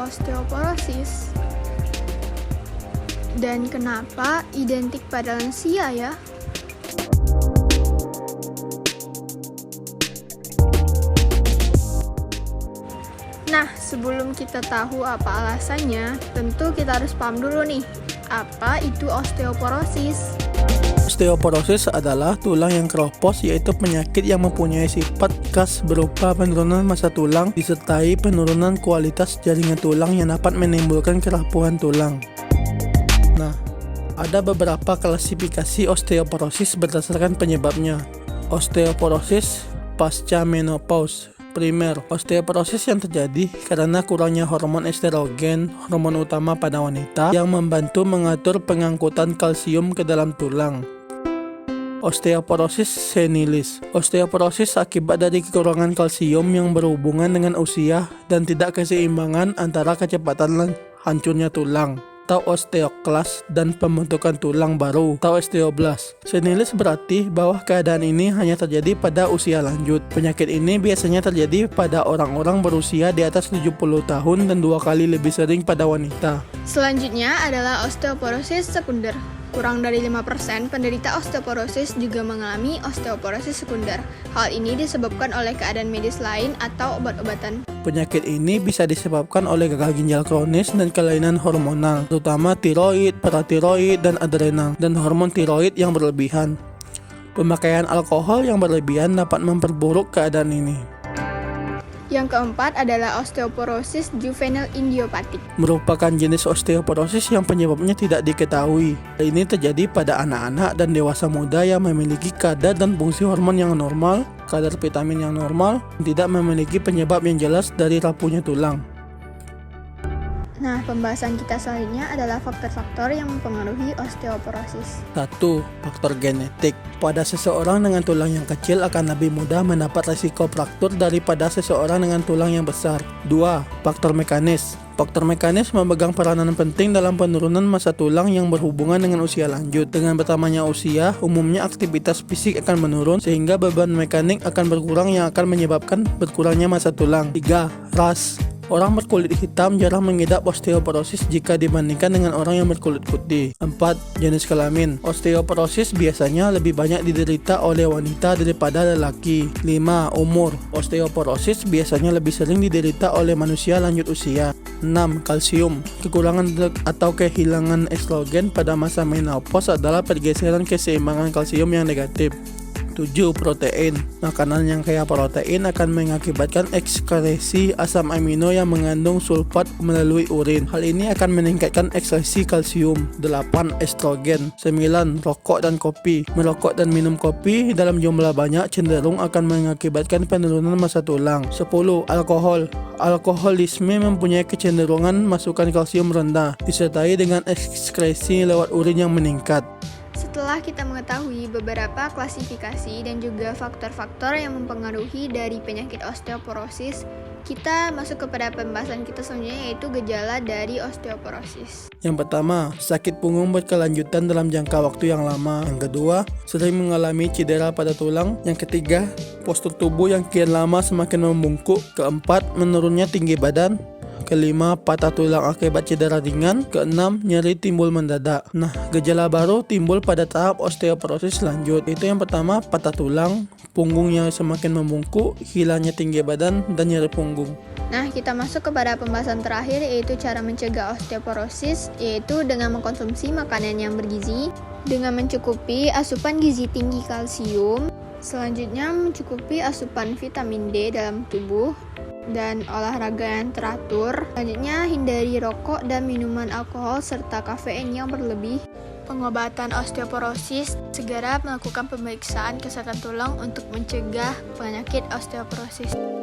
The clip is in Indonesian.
osteoporosis? Dan kenapa identik pada lansia ya? Nah, sebelum kita tahu apa alasannya, tentu kita harus paham dulu nih, apa itu osteoporosis? Osteoporosis adalah tulang yang keropos, yaitu penyakit yang mempunyai sifat khas berupa penurunan massa tulang disertai penurunan kualitas jaringan tulang yang dapat menimbulkan kerapuhan tulang. Nah, ada beberapa klasifikasi osteoporosis berdasarkan penyebabnya. Osteoporosis pasca menopause. Primer, osteoporosis yang terjadi karena kurangnya hormon estrogen, hormon utama pada wanita yang membantu mengatur pengangkutan kalsium ke dalam tulang. Osteoporosis senilis. Osteoporosis akibat dari kekurangan kalsium yang berhubungan dengan usia dan tidak keseimbangan antara kecepatan hancurnya tulang, atau osteoklas, dan pembentukan tulang baru atau osteoblast. Senilis berarti bahwa keadaan ini hanya terjadi pada usia lanjut. Penyakit ini biasanya terjadi pada orang-orang berusia di atas 70 tahun dan 2 kali lebih sering pada wanita. Selanjutnya adalah osteoporosis sekunder. Kurang dari 5% penderita osteoporosis juga mengalami osteoporosis sekunder. Hal ini disebabkan oleh keadaan medis lain atau obat-obatan. Penyakit ini bisa disebabkan oleh gagal ginjal kronis dan kelainan hormonal, terutama tiroid, paratiroid, dan adrenal, dan hormon tiroid yang berlebihan. Pemakaian alkohol yang berlebihan dapat memperburuk keadaan ini. Yang keempat adalah osteoporosis juvenile idiopatik. Merupakan jenis osteoporosis yang penyebabnya tidak diketahui. Ini terjadi pada anak-anak dan dewasa muda yang memiliki kadar dan fungsi hormon yang normal, kadar vitamin yang normal, dan tidak memiliki penyebab yang jelas dari rapuhnya tulang. Nah, pembahasan kita selanjutnya adalah faktor-faktor yang mempengaruhi osteoporosis. 1. Faktor genetik. Pada seseorang dengan tulang yang kecil akan lebih mudah mendapat risiko fraktur daripada seseorang dengan tulang yang besar. 2. Faktor mekanis. Faktor mekanis memegang peranan penting dalam penurunan massa tulang yang berhubungan dengan usia lanjut. Dengan bertambahnya usia, umumnya aktivitas fisik akan menurun sehingga beban mekanik akan berkurang yang akan menyebabkan berkurangnya massa tulang. 3. Ras. Orang berkulit hitam jarang mengidap osteoporosis jika dibandingkan dengan orang yang berkulit putih. 4. Jenis kelamin. Osteoporosis biasanya lebih banyak diderita oleh wanita daripada lelaki. 5. Umur. Osteoporosis biasanya lebih sering diderita oleh manusia lanjut usia. 6. Kalsium. Kekurangan atau kehilangan estrogen pada masa menopause adalah pergeseran keseimbangan kalsium yang negatif. 7. Protein. Makanan yang kaya protein akan mengakibatkan ekskresi asam amino yang mengandung sulfat melalui urin. Hal ini akan meningkatkan ekskresi kalsium. 8. Estrogen. 9. Rokok dan kopi. Merokok dan minum kopi dalam jumlah banyak cenderung akan mengakibatkan penurunan massa tulang. 10. Alkohol. Alkoholisme mempunyai kecenderungan masukkan kalsium rendah, disertai dengan ekskresi lewat urin yang meningkat. Setelah kita mengetahui beberapa klasifikasi dan juga faktor-faktor yang mempengaruhi dari penyakit osteoporosis, kita masuk kepada pembahasan kita selanjutnya, yaitu gejala dari osteoporosis. Yang pertama, sakit punggung berkelanjutan dalam jangka waktu yang lama. Yang kedua, sering mengalami cedera pada tulang. Yang ketiga, postur tubuh yang kian lama semakin membungkuk. Keempat, menurunnya tinggi badan. Kelima, patah tulang akibat cedera ringan. Keenam, nyeri timbul mendadak. Nah, gejala baru timbul pada tahap osteoporosis lanjut. Itu yang pertama, patah tulang, punggung yang semakin membungkuk, hilangnya tinggi badan, dan nyeri punggung. Nah, kita masuk kepada pembahasan terakhir, yaitu cara mencegah osteoporosis, yaitu dengan mengkonsumsi makanan yang bergizi, dengan mencukupi asupan gizi tinggi kalsium, selanjutnya mencukupi asupan vitamin D dalam tubuh, dan olahraga yang teratur. Selanjutnya, hindari rokok dan minuman alkohol serta kafein yang berlebih. Pengobatan osteoporosis, segera melakukan pemeriksaan kesehatan tulang untuk mencegah penyakit osteoporosis.